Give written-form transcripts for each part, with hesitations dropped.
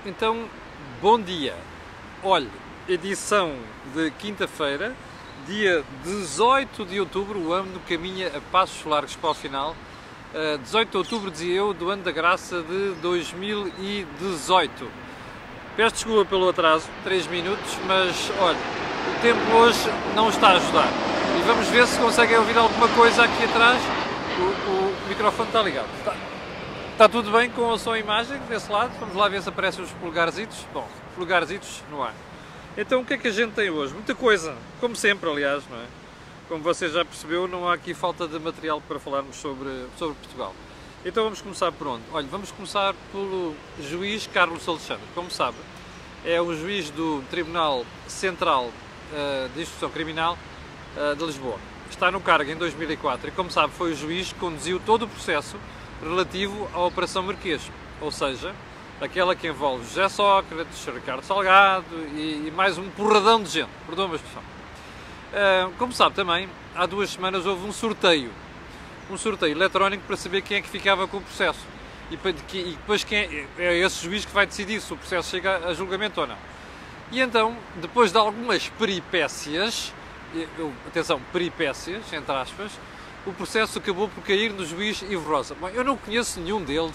Então, bom dia. Olhe, edição de quinta-feira, dia 18 de outubro, o ano caminha a passos largos para o final. 18 de outubro, dizia eu, do ano da graça de 2018. Peço desculpa pelo atraso, 3 minutos, mas olha, o tempo hoje não está a ajudar. E vamos ver se conseguem ouvir alguma coisa aqui atrás. O microfone está ligado. Está tudo bem com a sua imagem desse lado? Vamos lá ver se aparecem os polegarzitos. Bom, polegarzitos no ar. Então o que é que a gente tem hoje? Muita coisa, como sempre, aliás, não é? Como você já percebeu, não há aqui falta de material para falarmos sobre Portugal. Então vamos começar por onde? Olha, vamos começar pelo juiz Carlos Alexandre. Como sabe, é o juiz do Tribunal Central de Instrução Criminal de Lisboa. Está no cargo em 2004 e, como sabe, foi o juiz que conduziu todo o processo relativo à Operação Marquês, ou seja, aquela que envolve José Sócrates, Ricardo Salgado e mais um porradão de gente, perdoa-me a expressão. Como sabe também, há 2 semanas houve um sorteio eletrónico para saber quem é que ficava com o processo e depois quem é esse juiz que vai decidir se o processo chega a julgamento ou não. E então, depois de algumas peripécias, atenção, peripécias, entre aspas, o processo acabou por cair no juiz Ivo Rosa. Bom, eu não conheço nenhum deles,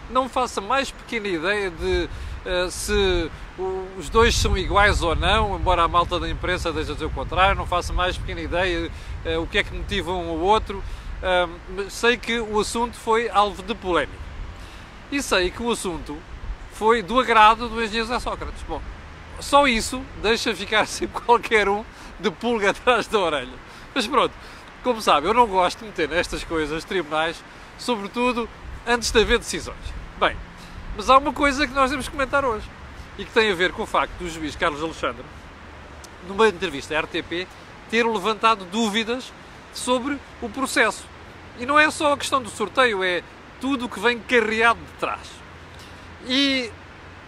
não faço a mais pequena ideia de se os dois são iguais ou não, embora a malta da imprensa deixe de dizer o contrário, não faço a mais pequena ideia o que é que motiva um ou outro. Sei que o assunto foi alvo de polémica. E sei que o assunto foi do agrado do engenheiro José Sócrates. Bom, só isso deixa ficar sempre qualquer um de pulga atrás da orelha. Mas pronto, como sabe, eu não gosto de meter nestas coisas tribunais, sobretudo antes de haver decisões. Bem, mas há uma coisa que nós temos que comentar hoje e que tem a ver com o facto do juiz Carlos Alexandre, numa entrevista à RTP, ter levantado dúvidas sobre o processo. E não é só a questão do sorteio, é tudo o que vem carreado de trás. E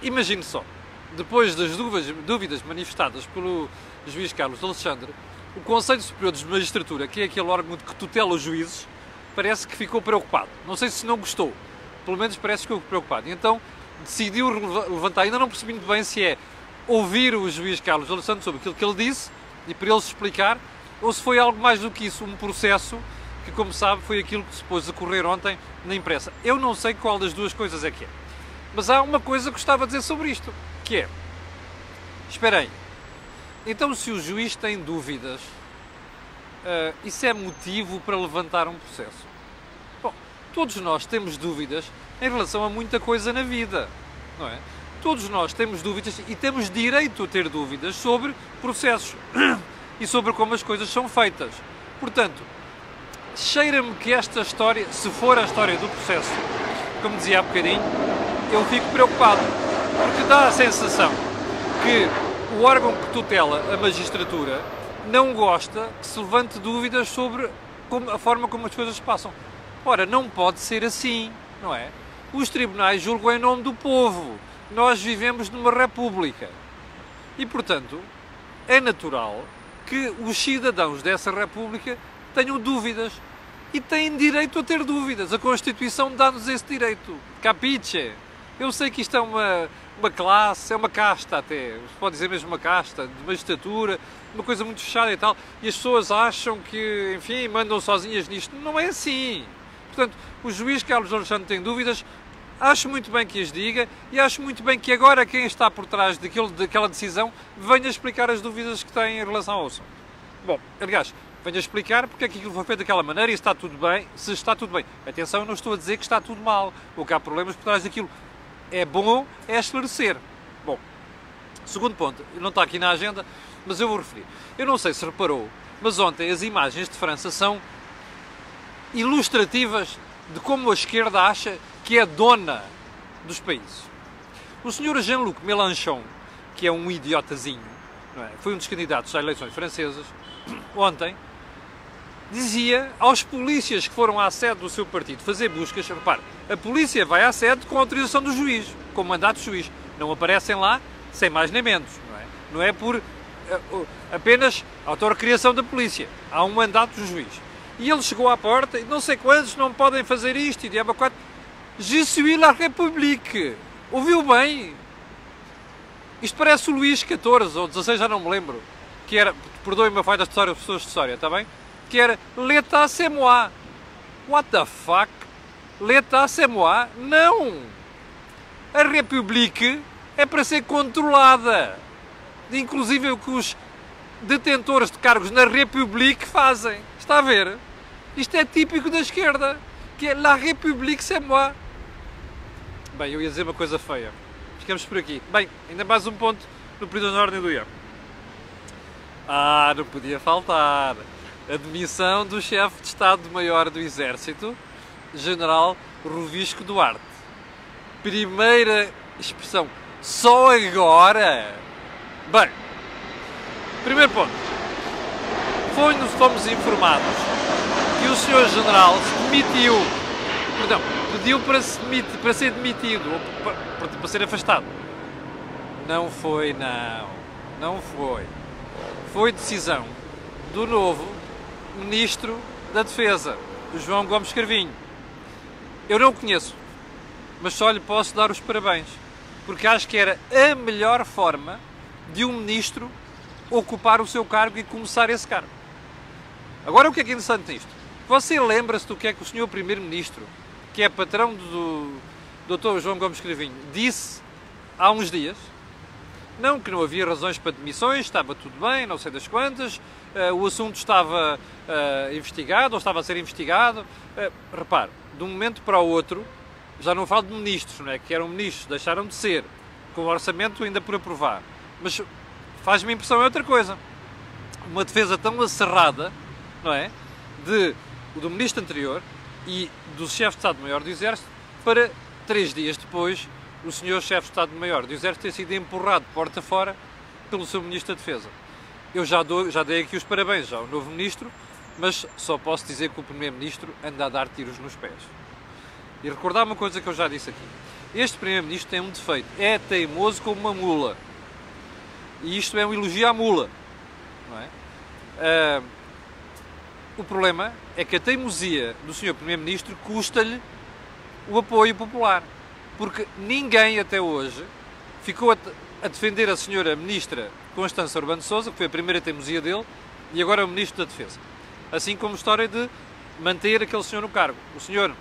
imagine só, depois das dúvidas manifestadas pelo juiz Carlos Alexandre, o Conselho Superior de Magistratura, que é aquele órgão que tutela os juízes, parece que ficou preocupado. Não sei se não gostou, pelo menos parece que ficou preocupado. E então decidiu levantar, ainda não percebi muito bem se é ouvir o juiz Carlos Alexandre sobre aquilo que ele disse e para ele se explicar, ou se foi algo mais do que isso, um processo que, como sabe, foi aquilo que se pôs a correr ontem na imprensa. Eu não sei qual das duas coisas é que é. Mas há uma coisa que gostava de dizer sobre isto, que é, esperem, então se o juiz tem dúvidas, isso é motivo para levantar um processo? Bom, todos nós temos dúvidas em relação a muita coisa na vida, não é? Todos nós temos dúvidas e temos direito a ter dúvidas sobre processos e sobre como as coisas são feitas. Portanto, cheira-me que esta história, se for a história do processo, como dizia há bocadinho, eu fico preocupado, porque dá a sensação que o órgão que tutela a magistratura não gosta que se levante dúvidas sobre a forma como as coisas se passam. Ora, não pode ser assim, não é? Os tribunais julgam em nome do povo. Nós vivemos numa república. E, portanto, é natural que os cidadãos dessa república tenham dúvidas. E têm direito a ter dúvidas. A Constituição dá-nos esse direito. Capiche? Eu sei que isto é uma classe, é uma casta até, se pode dizer mesmo uma casta, de magistratura, uma coisa muito fechada e tal, e as pessoas acham que, enfim, mandam sozinhas nisto. Não é assim. Portanto, o juiz Carlos Alexandre tem dúvidas, acho muito bem que as diga, e acho muito bem que agora quem está por trás daquela decisão venha explicar as dúvidas que tem em relação ao assunto. Bom, aliás, venha explicar porque é que aquilo foi feito daquela maneira e se está tudo bem, se está tudo bem. Atenção, eu não estou a dizer que está tudo mal, ou que há problemas por trás daquilo. É bom esclarecer. Bom, segundo ponto, não está aqui na agenda, mas eu vou referir. Eu não sei se reparou, mas ontem as imagens de França são ilustrativas de como a esquerda acha que é dona dos países. O senhor Jean-Luc Mélenchon, que é um idiotazinho, não é? Foi um dos candidatos às eleições francesas, ontem, dizia aos polícias que foram à sede do seu partido fazer buscas, repare, a polícia vai à sede com a autorização do juiz, com o mandato do juiz, não aparecem lá sem mais nem menos, não é? Não é por apenas autorrecriação da polícia, há um mandato do juiz. E ele chegou à porta e não sei quantos não podem fazer isto, e diabo quatro, je suis la République, ouviu bem? Isto parece o Luís XIV ou XVI, já não me lembro, que era, perdoem-me a falha de história, professores de história, está bem? Que era l'état c'est moi. What the fuck? L'état c'est moi? Não! A République é para ser controlada. Inclusive o que os detentores de cargos na République fazem. Está a ver? Isto é típico da esquerda. Que é la République c'est moi. Bem, eu ia dizer uma coisa feia. Ficamos por aqui. Bem, ainda mais um ponto no período da ordem do dia. Não podia faltar. A demissão do chefe de Estado-Maior do Exército, General Rovisco Duarte. Primeira expressão. Só agora? Bem, primeiro ponto. Fomos informados que o Sr. General se demitiu. Perdão, pediu para ser demitido, ou para ser afastado. Não foi, não. Não foi. Foi decisão do novo Ministro da Defesa, João Gomes Cravinho. Eu não o conheço, mas só lhe posso dar os parabéns, porque acho que era a melhor forma de um Ministro ocupar o seu cargo e começar esse cargo. Agora, o que é interessante nisto? Você lembra-se do que é que o Sr. Primeiro-Ministro, que é patrão do Dr. João Gomes Cravinho, disse há uns dias? Não, que não havia razões para demissões, estava tudo bem, não sei das quantas, o assunto estava investigado, ou estava a ser investigado. Repare, de um momento para o outro, já não falo de ministros, não é? Que eram ministros, deixaram de ser, com o orçamento ainda por aprovar. Mas faz-me impressão é outra coisa. Uma defesa tão acerrada, não é? Do ministro anterior e do chefe de Estado-Maior do Exército, para 3 dias depois o senhor chefe de Estado-Maior do Exército ter sido empurrado porta fora pelo seu Ministro da Defesa. Eu já dei aqui os parabéns ao novo Ministro, mas só posso dizer que o Primeiro-Ministro anda a dar tiros nos pés. E recordar uma coisa que eu já disse aqui. Este Primeiro-Ministro tem um defeito. É teimoso como uma mula. E isto é um elogio à mula. Não é? O problema é que a teimosia do Sr. Primeiro-Ministro custa-lhe o apoio popular. Porque ninguém até hoje ficou a defender a Sra. Ministra Constança Urbano de Sousa, que foi a primeira teimosia dele, e agora é o Ministro da Defesa. Assim como a história de manter aquele senhor no cargo. O Sr.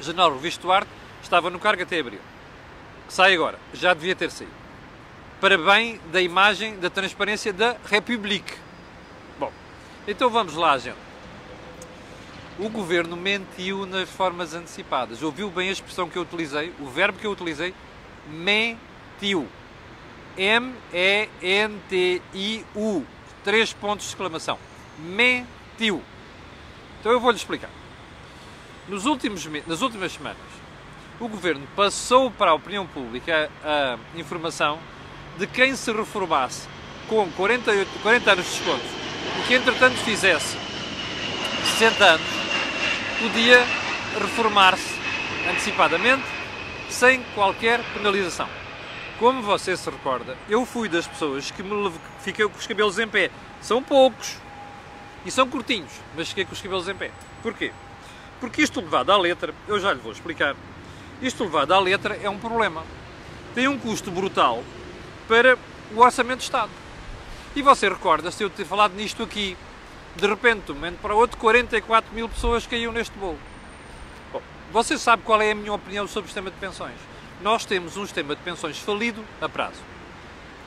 General Rovisco Duarte estava no cargo até abril. Sai agora. Já devia ter saído. Para bem da imagem, da transparência da République. Bom, então vamos lá, gente. O Governo mentiu nas formas antecipadas. Ouviu bem a expressão que eu utilizei? O verbo que eu utilizei? Mentiu. M-E-N-T-I-U. 3 pontos de exclamação. Mentiu. Então eu vou-lhe explicar. Nas últimas semanas, o Governo passou para a opinião pública a informação de quem se reformasse com 40 anos de desconto e que entretanto fizesse 60 anos, podia reformar-se antecipadamente sem qualquer penalização. Como você se recorda, eu fui das pessoas que fiquei com os cabelos em pé. São poucos e são curtinhos, mas fiquei com os cabelos em pé. Porquê? Porque isto levado à letra, eu já lhe vou explicar, isto levado à letra é um problema. Tem um custo brutal para o Orçamento de Estado. E você recorda-se eu ter falado nisto aqui, de repente, de um momento para o outro, 44 mil pessoas caíam neste bolo. Bom, você sabe qual é a minha opinião sobre o sistema de pensões. Nós temos um sistema de pensões falido a prazo.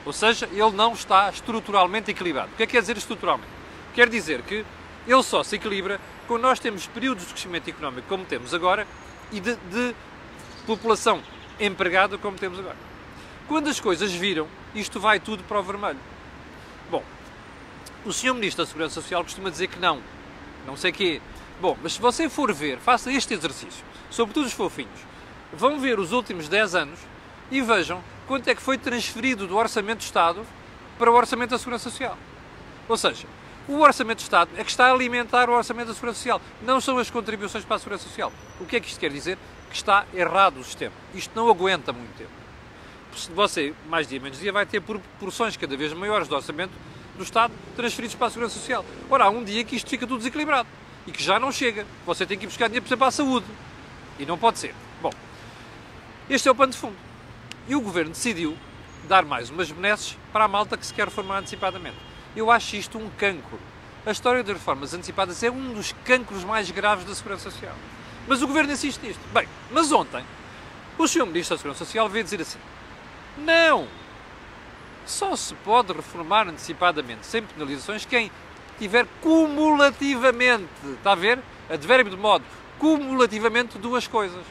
Ou seja, ele não está estruturalmente equilibrado. O que é que quer dizer estruturalmente? Quer dizer que ele só se equilibra quando nós temos períodos de crescimento económico como temos agora e de população empregada como temos agora. Quando as coisas viram, isto vai tudo para o vermelho. Bom, o Sr. Ministro da Segurança Social costuma dizer que não sei quê. Bom, mas se você for ver, faça este exercício, sobretudo os fofinhos, vão ver os últimos 10 anos e vejam quanto é que foi transferido do Orçamento de Estado para o Orçamento da Segurança Social. Ou seja, o Orçamento de Estado é que está a alimentar o Orçamento da Segurança Social, não são as contribuições para a Segurança Social. O que é que isto quer dizer? Que está errado o sistema. Isto não aguenta muito tempo. Você, mais dia menos dia, vai ter proporções cada vez maiores do Orçamento do Estado transferidos para a Segurança Social. Ora, há um dia que isto fica tudo desequilibrado e que já não chega. Você tem que ir buscar dinheiro, por exemplo, para a saúde. E não pode ser. Bom, este é o pano de fundo. E o Governo decidiu dar mais umas benesses para a malta que se quer reformar antecipadamente. Eu acho isto um cancro. A história das reformas antecipadas é um dos cancros mais graves da Segurança Social. Mas o Governo insiste nisto. Bem, mas ontem, o Sr. Ministro da Segurança Social veio dizer assim: não! Só se pode reformar antecipadamente, sem penalizações, quem tiver cumulativamente, está a ver? Advérbio de modo, cumulativamente duas coisas.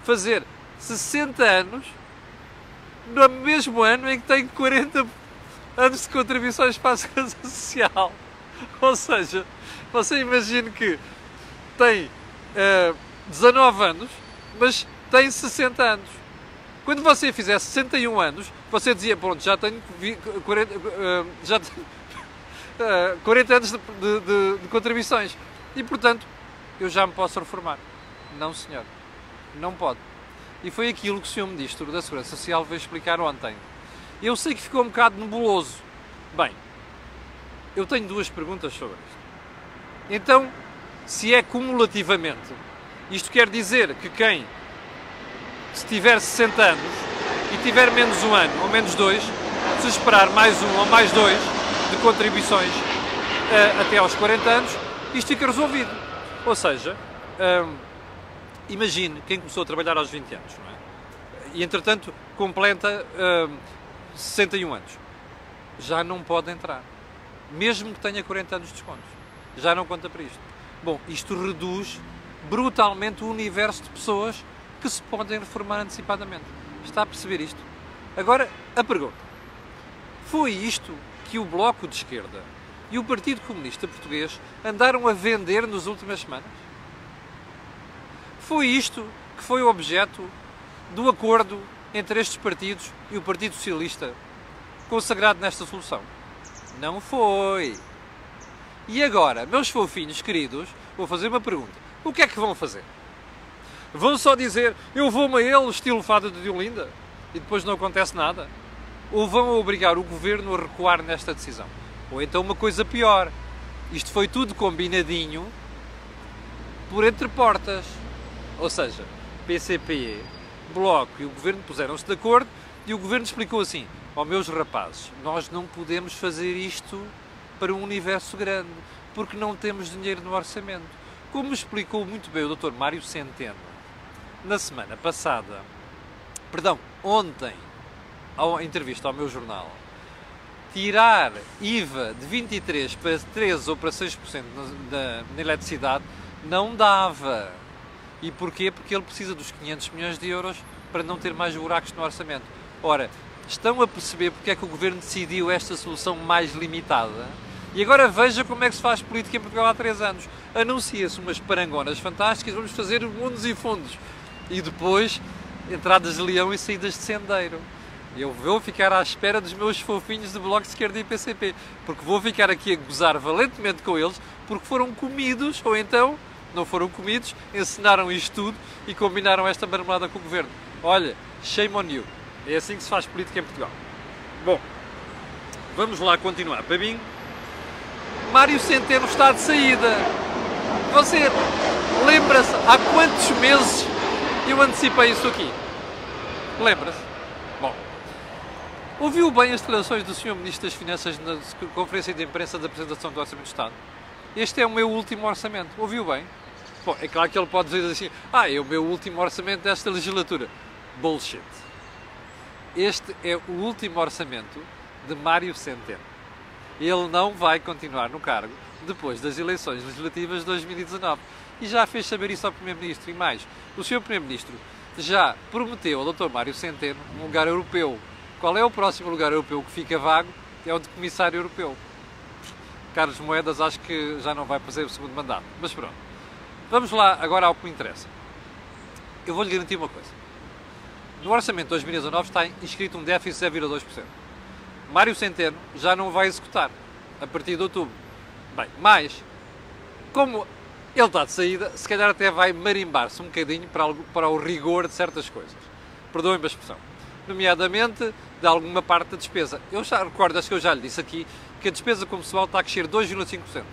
Fazer 60 anos no mesmo ano em que tem 40 anos de contribuições para a Segurança Social. Ou seja, você imagina que tem 19 anos, mas tem 60 anos. Quando você fizer 61 anos, você dizia, pronto, já tenho 40 anos de contribuições e, portanto, eu já me posso reformar. Não, senhor. Não pode. E foi aquilo que o Sr. Ministro da Segurança Social veio explicar ontem. Eu sei que ficou um bocado nebuloso. Bem, eu tenho duas perguntas sobre isto. Então, se é cumulativamente, isto quer dizer que quem, se tiver 60 anos e tiver menos um ano ou menos dois, se esperar mais um ou mais dois de contribuições até aos 40 anos, isto fica resolvido. Ou seja, imagine quem começou a trabalhar aos 20 anos, não é? E entretanto completa 61 anos. Já não pode entrar. Mesmo que tenha 40 anos de descontos. Já não conta para isto. Bom, isto reduz brutalmente o universo de pessoas que se podem reformar antecipadamente. Está a perceber isto? Agora, a pergunta. Foi isto que o Bloco de Esquerda e o Partido Comunista Português andaram a vender nas últimas semanas? Foi isto que foi o objeto do acordo entre estes partidos e o Partido Socialista consagrado nesta solução? Não foi. E agora, meus fofinhos queridos, vou fazer uma pergunta. O que é que vão fazer? Vão só dizer, eu vou-me a ele, estilo Fada de Olinda, e depois não acontece nada? Ou vão obrigar o Governo a recuar nesta decisão? Ou então uma coisa pior, isto foi tudo combinadinho por entre portas. Ou seja, PCP, Bloco e o Governo puseram-se de acordo e o Governo explicou assim: ó meus rapazes, nós não podemos fazer isto para um universo grande, porque não temos dinheiro no orçamento. Como explicou muito bem o Dr. Mário Centeno, na semana passada, ontem, à entrevista ao meu jornal, tirar IVA de 23% para 13% ou para 6% na eletricidade não dava. E porquê? Porque ele precisa dos 500 milhões de euros para não ter mais buracos no orçamento. Ora, estão a perceber porque é que o Governo decidiu esta solução mais limitada? E agora veja como é que se faz política em Portugal há 3 anos. Anuncia-se umas parangonas fantásticas, vamos fazer mundos e fundos. E depois, entradas de leão e saídas de sendeiro. Eu vou ficar à espera dos meus fofinhos de Bloco de Esquerda e PCP, porque vou ficar aqui a gozar valentemente com eles, porque foram comidos, ou então não foram comidos, ensinaram isto tudo e combinaram esta marmelada com o Governo. Olha, shame on you. É assim que se faz política em Portugal. Bom, vamos lá continuar. Para mim, Mário Centeno está de saída. Você lembra-se há quantos meses eu antecipei isso aqui? Lembra-se? Bom, ouviu bem as declarações do Sr. Ministro das Finanças na conferência de imprensa da apresentação do Orçamento de Estado? Este é o meu último orçamento. Ouviu bem? Bom, é claro que ele pode dizer assim: é o meu último orçamento desta legislatura. Bullshit. Este é o último orçamento de Mário Centeno. Ele não vai continuar no cargo depois das eleições legislativas de 2019. E já fez saber isso ao Primeiro-Ministro. E mais, o Sr. Primeiro-Ministro já prometeu ao Dr. Mário Centeno um lugar europeu. Qual é o próximo lugar europeu que fica vago? É o de Comissário Europeu. Carlos Moedas acho que já não vai fazer o segundo mandato. Mas pronto. Vamos lá agora ao que me interessa. Eu vou-lhe garantir uma coisa. No orçamento de 2019 está inscrito um déficit de 0,2%. Mário Centeno já não vai executar a partir de outubro. Bem, mas, como ele está de saída, se calhar até vai marimbar-se um bocadinho para o rigor de certas coisas. Perdoem-me a expressão. Nomeadamente, de alguma parte da despesa. Eu já recordo, acho que eu já lhe disse aqui, que a despesa com pessoal está a crescer 2,5%,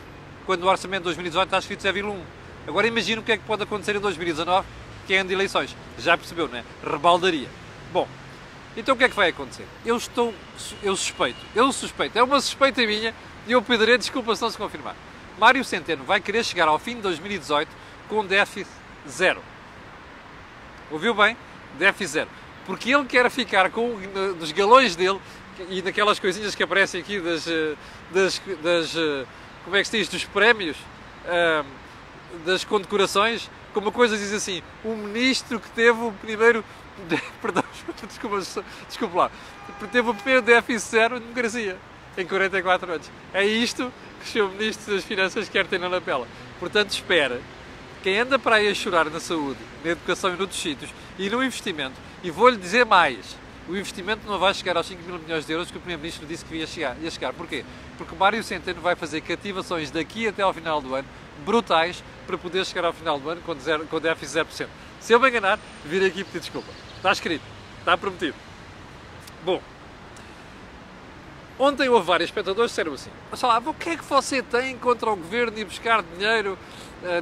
quando no orçamento de 2018 está escrito 0,1%. Agora imagina o que é que pode acontecer em 2019, que é ano de eleições. Já percebeu, não é? Rebaldaria. Bom, Então o que é que vai acontecer? Eu suspeito, é uma suspeita minha e eu pedirei desculpa se não se confirmar. Mário Centeno vai querer chegar ao fim de 2018 com déficit zero. Ouviu bem? Déficit zero. Porque ele quer ficar com dos galões dele e daquelas coisinhas que aparecem aqui como é que se diz, dos prémios, das condecorações, como uma coisa diz assim, o ministro que teve o primeiro, perdão, desculpa lá, teve o primeiro déficit zero de democracia em 44 anos. É isto que o Sr. Ministro das Finanças quer ter na lapela. Portanto, espera, quem anda para aí a chorar na saúde, na educação e noutros sítios, e no investimento, e vou-lhe dizer mais, o investimento não vai chegar aos 5 mil milhões de euros que o Primeiro-Ministro disse que ia chegar. Porquê? Porque o Mário Centeno vai fazer cativações daqui até ao final do ano, brutais, para poder chegar ao final do ano com déficit 0%. Se eu me enganar, virei aqui e pedir desculpa. Está escrito, está prometido. Bom, ontem houve vários espectadores que disseram assim, mas sei lá, o que é que você tem contra o Governo ir buscar dinheiro,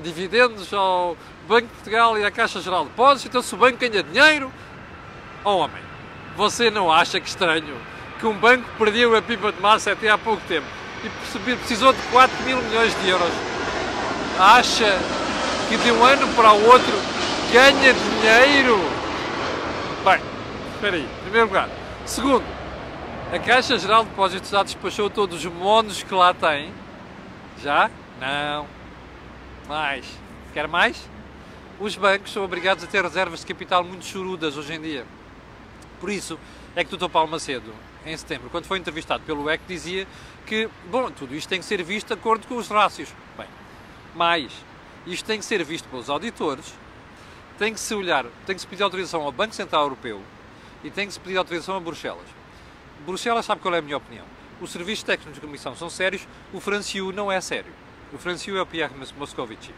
dividendos ao Banco de Portugal e à Caixa Geral de Depósitos? Então se o banco ganha dinheiro, homem, você não acha que estranho que um banco perdeu a pipa de massa até há pouco tempo e precisou de 4 mil milhões de euros? Acha que de um ano para o outro ganha dinheiro? Bem, espera aí, em primeiro lugar. Segundo, a Caixa Geral de Depósitos já despachou todos os monos que lá tem? Já? Não. Mais. Quer mais? Os bancos são obrigados a ter reservas de capital muito chorudas hoje em dia. Por isso é que o Dr. Paulo Macedo, em setembro, quando foi entrevistado pelo EC, dizia que, bom, tudo isto tem que ser visto de acordo com os rácios. Bem, mais, isto tem que ser visto pelos auditores, tem que se pedir autorização ao Banco Central Europeu e tem que se pedir autorização a Bruxelas. Bruxelas sabe qual é a minha opinião. Os serviços técnicos da Comissão são sérios, o Franciu não é sério. O Franciu é o Pierre Moscovici.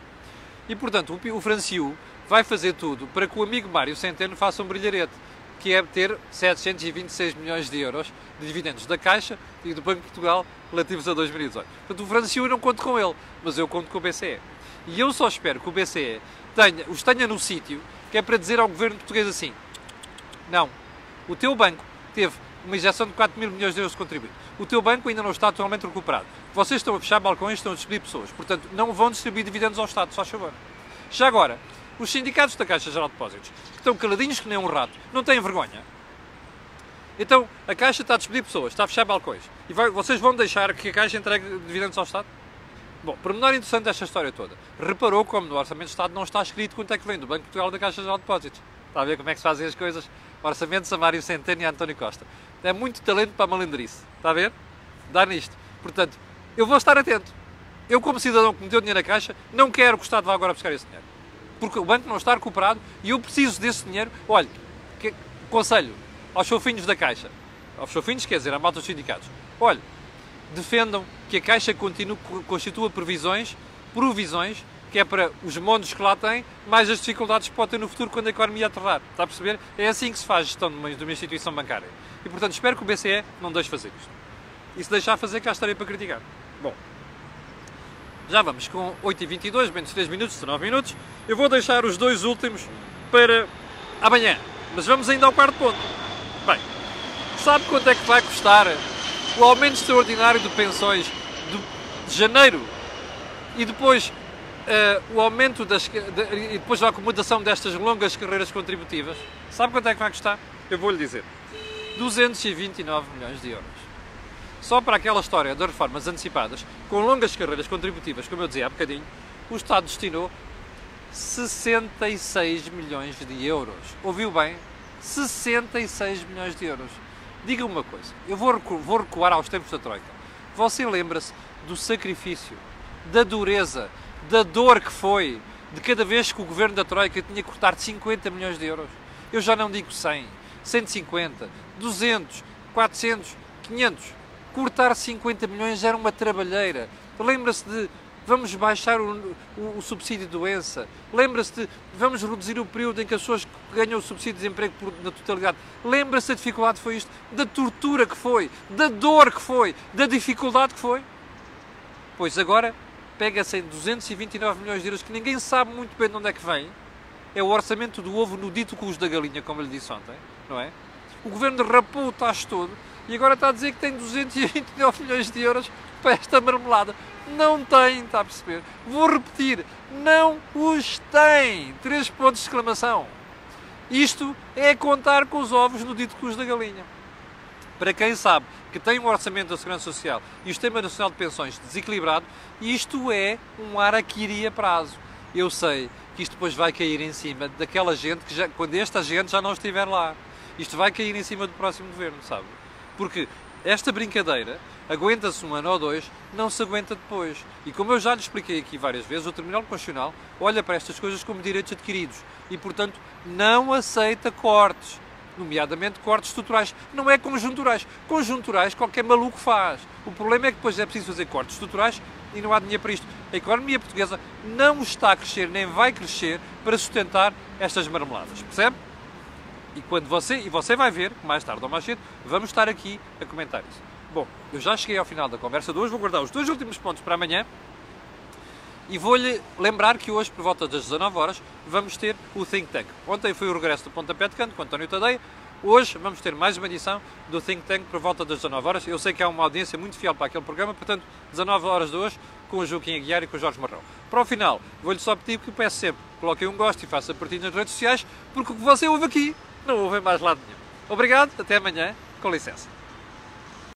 E, portanto, o Franciu vai fazer tudo para que o amigo Mário Centeno faça um brilharete, que é ter 726 milhões de euros de dividendos da Caixa e do Banco de Portugal relativos a 2018. Portanto, o Franciu eu não conto com ele, mas eu conto com o BCE. E eu só espero que o BCE os tenha no sítio, que é para dizer ao governo português assim, não, o teu banco teve uma injeção de 4 mil milhões de euros de contribuinte. O teu banco ainda não está totalmente recuperado. Vocês estão a fechar balcões, estão a despedir pessoas. Portanto, não vão distribuir dividendos ao Estado, só favor. Já agora, os sindicatos da Caixa Geral de Depósitos, que estão caladinhos que nem um rato, não têm vergonha? Então, a Caixa está a despedir pessoas, está a fechar balcões. E vocês vão deixar que a Caixa entregue dividendos ao Estado? Bom, pormenor interessante desta história toda. Reparou como no Orçamento de Estado não está escrito quanto é que vem do Banco de Portugal e da Caixa Geral de Depósitos. Está a ver como é que se fazem as coisas? Orçamentos a Mário Centeno e a António Costa. É muito talento para a malandrice. Está a ver? Dá nisto. Portanto, eu vou estar atento. Eu, como cidadão que meteu dinheiro na Caixa, não quero que o Estado vá agora buscar esse dinheiro. Porque o banco não está recuperado e eu preciso desse dinheiro. Olha, conselho aos chofinhos da Caixa. Aos chofinhos, quer dizer, à malta dos sindicatos. Olha, defendam que a Caixa constitua provisões, que é para os monos que lá têm, mais as dificuldades que pode ter no futuro quando a economia aterrar. Está a perceber? É assim que se faz gestão de uma instituição bancária. E, portanto, espero que o BCE não deixe fazer isto. E se deixar fazer, cá estarei para criticar. Bom, já vamos com 8h22, menos 3 minutos, 19 minutos. Eu vou deixar os dois últimos para amanhã. Mas vamos ainda ao quarto ponto. Bem, sabe quanto é que vai custar o aumento extraordinário de pensões de janeiro e depois o aumento e depois a acomodação destas longas carreiras contributivas? Sabe quanto é que vai custar? Eu vou-lhe dizer. 229 milhões de euros. Só para aquela história das reformas antecipadas, com longas carreiras contributivas, como eu dizia há bocadinho, o Estado destinou 66 milhões de euros. Ouviu bem? 66 milhões de euros. Diga-me uma coisa, eu vou recuar aos tempos da Troika. Você lembra-se do sacrifício, da dureza, da dor que foi, de cada vez que o governo da Troika tinha que cortar 50 milhões de euros? Eu já não digo 100, 150, 200, 400, 500. Cortar 50 milhões era uma trabalheira. Lembra-se de vamos baixar o subsídio de doença. Lembra-se de vamos reduzir o período em que as pessoas ganham o subsídio de desemprego na totalidade. Lembra-se da dificuldade que foi isto, da tortura que foi, da dor que foi, da dificuldade que foi. Pois agora pega-se em 229 milhões de euros que ninguém sabe muito bem de onde é que vem. É o orçamento do ovo no dito com os da galinha, como eu lhe disse ontem, não é? o governo derrapou o tacho todo e agora está a dizer que tem 229 milhões de euros para esta marmelada. Não tem, está a perceber? Vou repetir, não os tem! 3 pontos de exclamação. Isto é contar com os ovos no dito cus da galinha. Para quem sabe que tem um orçamento da Segurança Social e o Sistema Nacional de Pensões desequilibrado, isto é um araquiri a prazo. Eu sei que isto depois vai cair em cima daquela gente que já, quando esta gente já não estiver lá. Isto vai cair em cima do próximo governo, sabe? Porque esta brincadeira aguenta-se um ano ou dois, não se aguenta depois. E como eu já lhe expliquei aqui várias vezes, o Tribunal Constitucional olha para estas coisas como direitos adquiridos e, portanto, não aceita cortes, nomeadamente cortes estruturais. Não é conjunturais. Conjunturais qualquer maluco faz. O problema é que depois é preciso fazer cortes estruturais e não há dinheiro para isto. A economia portuguesa não está a crescer, nem vai crescer para sustentar estas marmeladas. Percebe? E você vai ver que mais tarde ou mais cedo vamos estar aqui a comentar isso. Bom, eu já cheguei ao final da conversa de hoje, vou guardar os 2 últimos pontos para amanhã e vou-lhe lembrar que hoje, por volta das 19 horas, vamos ter o Think Tank. Ontem foi o regresso do Pontapé de Canto com António Tadeia, hoje vamos ter mais uma edição do Think Tank por volta das 19 horas. Eu sei que há uma audiência muito fiel para aquele programa, portanto, 19 horas de hoje com o Joaquim Aguiar e com o Jorge Marrão. Para o final, vou-lhe só pedir que peço sempre, coloquem um gosto e faça partilha nas redes sociais, porque o que você ouve aqui não ouve mais lado nenhum. Obrigado, até amanhã, com licença.